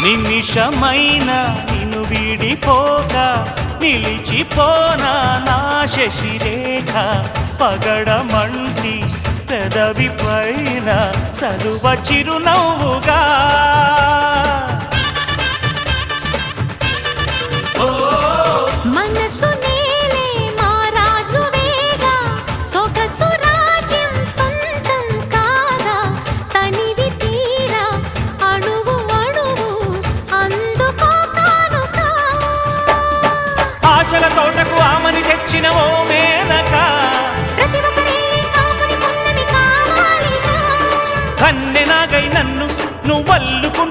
నిమిషమైన నిన్ను వీడిపోక నిలిచిపోనా నా శశిరేఖ పగడమంటి పెదవి పైన చలువ చిరునవ్వుగా మనసు నేలే మారాజు వేగా సొగసు రాజ్యం సొంతం కాగా తనివి తీరా అణువు అణువు అందుకో కానుక ఆశల తోటకు ఆమని తెచ్చిన ఓ మేనక ప్రతి ఒక్కరే కాపుని పున్నమి కావాలిగా కన్నెనాగై నన్ను నువ్వల్లుకుంటూ